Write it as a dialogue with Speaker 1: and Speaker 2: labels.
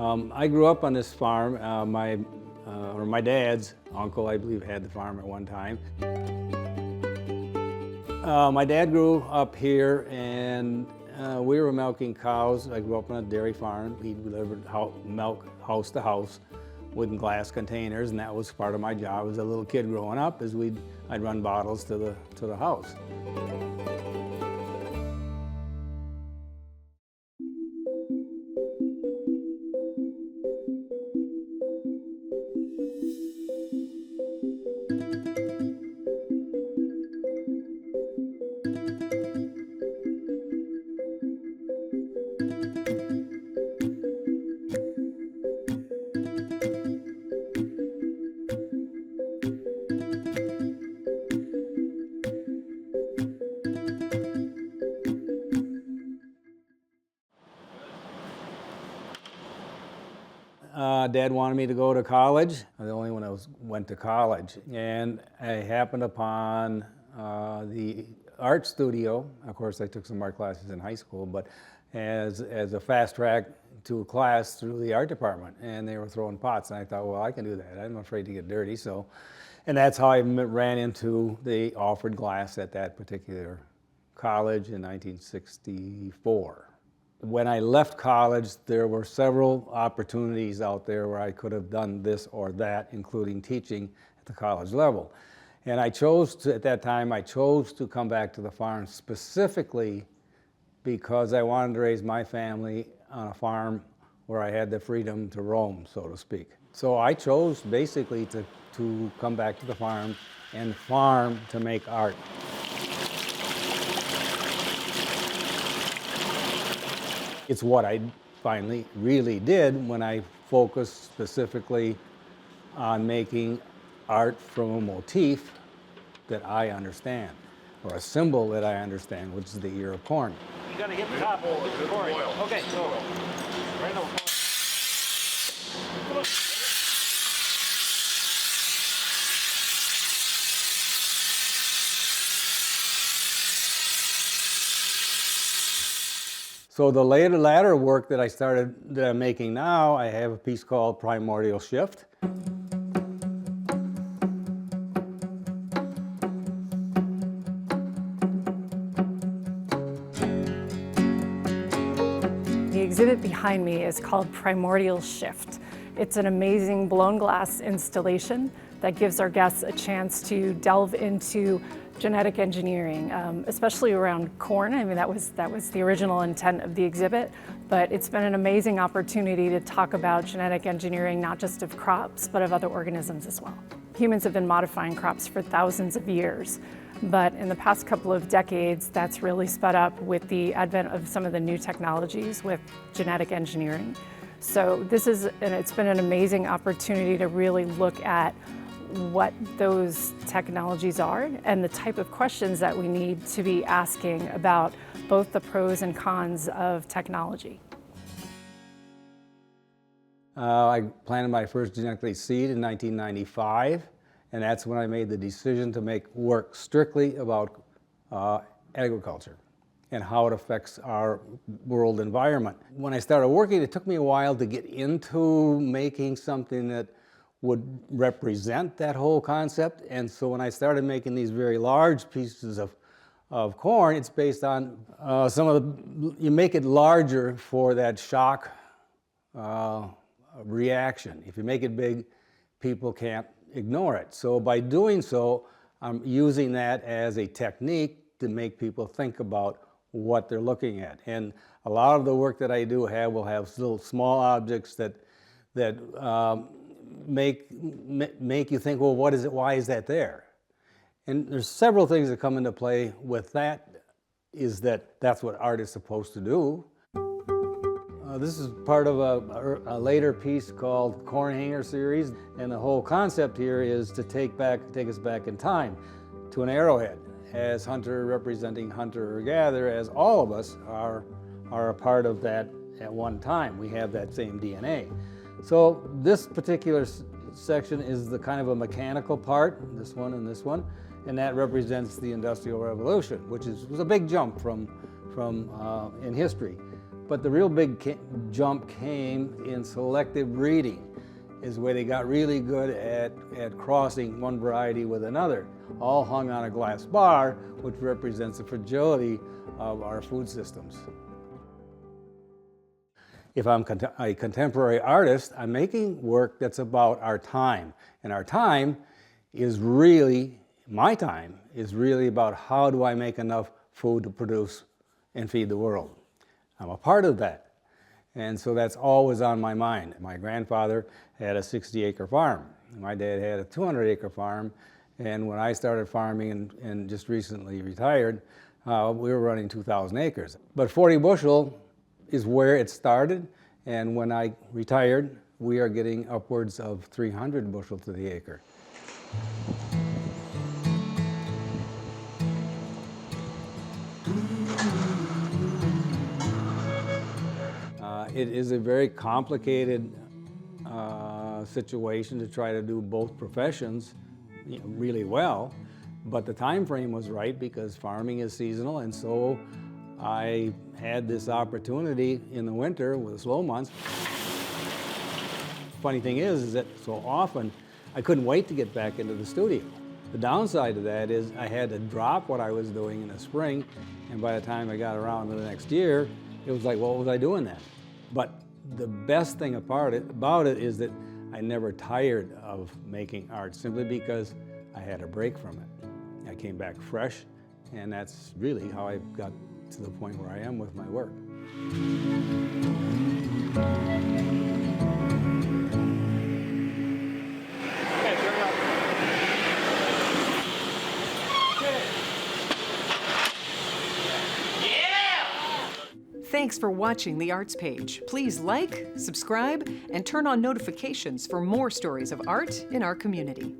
Speaker 1: I grew up on this farm. My dad's uncle, I believe, had the farm at one time. My dad grew up here, and we were milking cows. I grew up on a dairy farm. He delivered milk house to house with glass containers, and that was part of my job as a little kid growing up. I'd run bottles to the house. Dad wanted me to go to college. I'm the only one that went to college. And I happened upon the art studio. Of course, I took some art classes in high school, but as a fast track to a class through the art department. And they were throwing pots, and I thought, well, I can do that. I'm afraid to get dirty. And that's how I ran into the offered glass at that particular college in 1964. When I left college, there were several opportunities out there where I could have done this or that, including teaching at the college level. And at that time, I chose to come back to the farm specifically because I wanted to raise my family on a farm where I had the freedom to roam, so to speak. So I chose basically to come back to the farm and farm to make art. It's what I finally really did when I focused specifically on making art from a motif that I understand, or a symbol that I understand, which is the ear of corn.
Speaker 2: You gotta hit the top of the corn. Okay, so right now. Come on.
Speaker 1: So the latter work that I'm making now, I have a piece called Primordial Shift.
Speaker 3: The exhibit behind me is called Primordial Shift. It's an amazing blown glass installation that gives our guests a chance to delve into genetic engineering, especially around corn. I mean, that was the original intent of the exhibit, but it's been an amazing opportunity to talk about genetic engineering, not just of crops, but of other organisms as well. Humans have been modifying crops for thousands of years, but in the past couple of decades, that's really sped up with the advent of some of the new technologies with genetic engineering. So it's been an amazing opportunity to really look at what those technologies are and the type of questions that we need to be asking about both the pros and cons of technology.
Speaker 1: I planted my first genetically seed in 1995, and that's when I made the decision to make work strictly about agriculture and how it affects our world environment. When I started working, it took me a while to get into making something that would represent that whole concept. And so when I started making these very large pieces of corn, it's based on you make it larger for that shock reaction. If you make it big, people can't ignore it. So by doing so, I'm using that as a technique to make people think about what they're looking at. And a lot of the work that I do will have little small objects that make you think, well, what is it? Why is that there? And there's several things that come into play with that. That's what art is supposed to do. This is part of a later piece called Corn Hanger Series, and the whole concept here is to take us back in time to an arrowhead, as hunter representing hunter or gatherer, as all of us are a part of that at one time. We have that same DNA. So this particular section is the kind of a mechanical part, this one and this one, and that represents the Industrial Revolution, which was a big jump from in history. But the real big jump came in selective breeding, is where they got really good at crossing one variety with another, all hung on a glass bar, which represents the fragility of our food systems. If I'm a contemporary artist, I'm making work that's about our time. And our time is really, my time is really about how do I make enough food to produce and feed the world. I'm a part of that. And so that's always on my mind. My grandfather had a 60-acre farm. My dad had a 200-acre farm. And when I started farming and just recently retired, we were running 2,000 acres. But 40 bushel is where it started. And when I retired, we are getting upwards of 300 bushel to the acre. It is a very complicated situation to try to do both professions really well, but the time frame was right because farming is seasonal, and so I had this opportunity in the winter with the slow months. Funny thing is that so often I couldn't wait to get back into the studio. The downside of that is I had to drop what I was doing in the spring, and by the time I got around to the next year, it was like, what was I doing then? But the best thing about it is that I never tired of making art simply because I had a break from it. I came back fresh, and that's really how I got to the point where I am with my work.
Speaker 4: Thanks for watching The Arts Page. Please like, subscribe, and turn on notifications for more stories of art in our community.